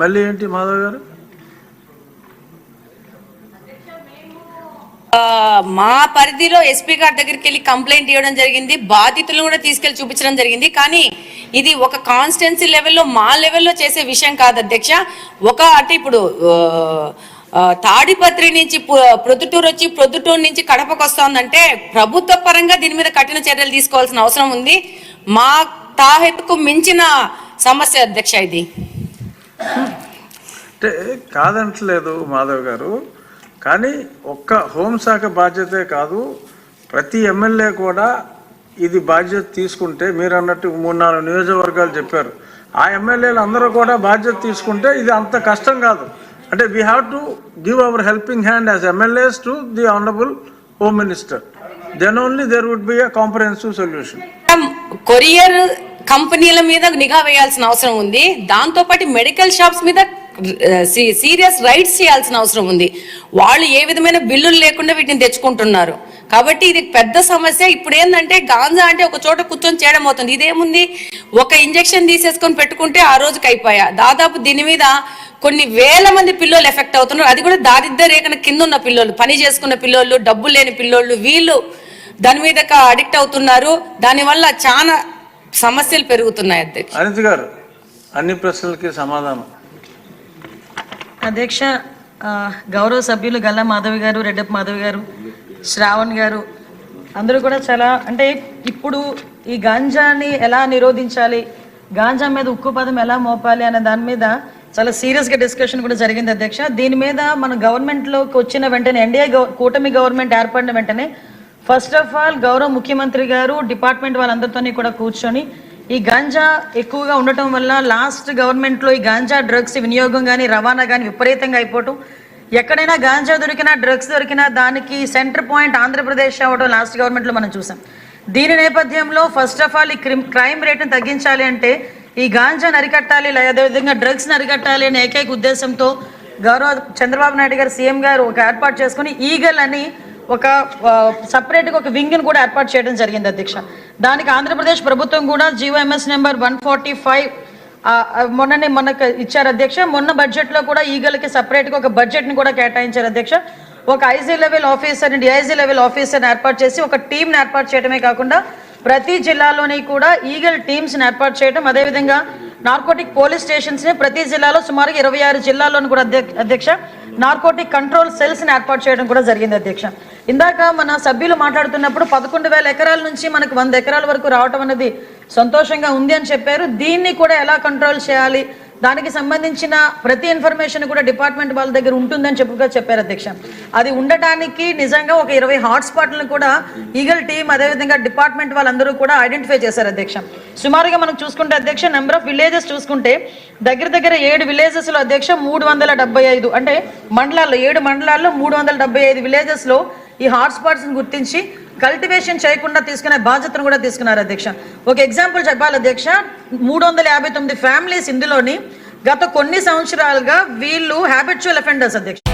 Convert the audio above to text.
మళ్ళీ ఏంటి మాధవ్ గారు? మా పరిధిలో ఎస్పీ గారి దగ్గరికి వెళ్ళి కంప్లైంట్ ఇవ్వడం జరిగింది, బాధితులను కూడా తీసుకెళ్లి చూపించడం జరిగింది. కానీ ఇది ఒక కాన్స్టిట్యున్సీ లెవెల్లో మా లెవెల్లో చేసే విషయం కాదు అధ్యక్ష. అంటే ఇప్పుడు తాడిపత్రి నుంచి ప్రొద్దుటూరు వచ్చి ప్రొద్దుటూరు నుంచి కడపకు వస్తుందంటే ప్రభుత్వ పరంగా దీని మీద కఠిన చర్యలు తీసుకోవాల్సిన అవసరం ఉంది. మా తాహెత్తుకు మించిన సమస్య అధ్యక్ష ఇది. అంటే కాదంటలేదు మాధవ్ గారు, కానీ ఒక్క హోంశాఖ బాధ్యతే కాదు, ప్రతి ఎమ్మెల్యే కూడా ఇది బాధ్యత తీసుకుంటే, మీరు అన్నట్టు 3-4 నియోజకవర్గాలు చెప్పారు, ఆ ఎమ్మెల్యేలు అందరూ కూడా బాధ్యత తీసుకుంటే ఇది అంత కష్టం కాదు. అంటే we have to give our helping hand as MLAs to the honourable home minister. Then only there would be a comprehensive solution. Courier కంపెనీల మీద నిఘా వేయాల్సిన అవసరం ఉంది. దాంతోపాటు మెడికల్ షాప్స్ మీద సీరియస్ రైట్స్ చేయాల్సిన అవసరం ఉంది. వాళ్ళు ఏ విధమైన బిల్లులు లేకుండా వీటిని తెచ్చుకుంటున్నారు. కాబట్టి ఇది పెద్ద సమస్య. ఇప్పుడు ఏంటంటే గాంజా అంటే ఒక చోట కూర్చొని చేయడం అవుతుంది. ఇదేముంది, ఒక ఇంజెక్షన్ తీసేసుకొని పెట్టుకుంటే ఆ రోజుకి అయిపోయా. దాదాపు దీని మీద కొన్ని వేల మంది పిల్లలు ఎఫెక్ట్ అవుతున్నారు. అది కూడా దారిద్ర్య రేఖన కింద ఉన్న పిల్లలు, పని చేసుకున్న పిల్లలు, డబ్బులు లేని పిల్లోళ్ళు, వీళ్ళు దాని మీద అడిక్ట్ అవుతున్నారు. దానివల్ల చాలా సమస్యలు పెరుగుతున్నాయి. అధ్యక్ష అనిత గారు, అన్ని ప్రశ్నలకి సమాధానం. అధ్యక్ష, గౌరవ సభ్యులు గల్లా మాధవి గారు, రెడ్డప్ప మాధవి గారు, శ్రావణ్ గారు అందరూ కూడా చాలా, అంటే ఇప్పుడు ఈ గాంజాని ఎలా నిరోధించాలి, గాంజా మీద ఉక్కు పదం ఎలా మోపాలి అనే దాని మీద చాలా సీరియస్గా డిస్కషన్ కూడా జరిగింది అధ్యక్ష. దీని మీద మన గవర్నమెంట్లోకి వచ్చిన వెంటనే, ఎన్డీఏ కూటమి గవర్నమెంట్ ఏర్పడిన వెంటనే ఫస్ట్ ఆఫ్ ఆల్ గౌరవ ముఖ్యమంత్రి గారు డిపార్ట్మెంట్ వాళ్ళందరితోని కూడా కూర్చొని ఈ గాంజా ఎక్కువగా ఉండటం వల్ల లాస్ట్ గవర్నమెంట్లో ఈ గాంజా డ్రగ్స్ వినియోగం కానీ రవాణా కానీ విపరీతంగా అయిపోవటం, ఎక్కడైనా గాంజా దొరికినా డ్రగ్స్ దొరికినా దానికి సెంటర్ పాయింట్ ఆంధ్రప్రదేశ్ అవ్వడం లాస్ట్ గవర్నమెంట్లో మనం చూసాం. దీని నేపథ్యంలో ఫస్ట్ ఆఫ్ ఆల్ ఈ క్రైమ్ రేట్ని తగ్గించాలి అంటే ఈ గాంజాని అరికట్టాలి, అదేవిధంగా డ్రగ్స్ని అరికట్టాలి అనే ఏకైక ఉద్దేశంతో గౌరవ చంద్రబాబు నాయుడు గారు సీఎం గారు ఒక ఏర్పాటు చేసుకుని ఈగల్ అని ఒక సపరేట్గా ఒక వింగ్ని కూడా ఏర్పాటు చేయడం జరిగింది అధ్యక్ష. దానికి ఆంధ్రప్రదేశ్ ప్రభుత్వం కూడా జీవోఎంఎస్ నెంబర్ 145 మొన్నకు ఇచ్చారు అధ్యక్ష. మొన్న బడ్జెట్లో కూడా ఈగలకి సపరేట్గా ఒక బడ్జెట్ని కూడా కేటాయించారు అధ్యక్ష. ఒక ఐజీ లెవెల్ ఆఫీసర్ని, డిఐజీ లెవెల్ ఆఫీసర్ని ఏర్పాటు చేసి ఒక టీంని ఏర్పాటు చేయడమే కాకుండా ప్రతి జిల్లాలోని కూడా ఈగల్ టీమ్స్ని ఏర్పాటు చేయడం, అదేవిధంగా నార్కోటిక్ పోలీస్ స్టేషన్స్ని ప్రతి జిల్లాలో సుమారుగా 26 జిల్లాల్లోని కూడా అధ్యక్ష నార్కోటిక్ కంట్రోల్ సెల్స్ని ఏర్పాటు చేయడం కూడా జరిగింది అధ్యక్ష. ఇందాక మన సభ్యులు మాట్లాడుతున్నప్పుడు 11,000 ఎకరాల నుంచి మనకు 100 ఎకరాల వరకు రావటం అనేది సంతోషంగా ఉంది అని చెప్పారు. దీన్ని కూడా ఎలా కంట్రోల్ చేయాలి, దానికి సంబంధించిన ప్రతి ఇన్ఫర్మేషన్ కూడా డిపార్ట్మెంట్ వాళ్ళ దగ్గర ఉంటుందని చెప్పారు అధ్యక్ష. అది ఉండటానికి నిజంగా ఒక 20 హాట్స్పాట్లను కూడా ఈగల్ టీం అదేవిధంగా డిపార్ట్మెంట్ వాళ్ళందరూ కూడా ఐడెంటిఫై చేశారు అధ్యక్ష. సుమారుగా మనం చూసుకుంటే అధ్యక్ష నెంబర్ ఆఫ్ విలేజెస్ చూసుకుంటే దగ్గర 7 విలేజెస్లో అధ్యక్ష 375, అంటే మండలాల్లో 7 మండలాల్లో 375 విలేజెస్లో ఈ హాట్స్పాట్స్ని గుర్తించి కల్టివేషన్ చేయకుండా తీసుకునే బాధ్యతను కూడా తీసుకున్నారు అధ్యక్ష. ఒక ఎగ్జాంపుల్ చెప్పాలి అధ్యక్ష, 359 ఫ్యామిలీస్ ఇందులోని గత కొన్ని సంవత్సరాలుగా వీళ్ళు హ్యాబిచువల్ అఫెండర్స్ అధ్యక్ష.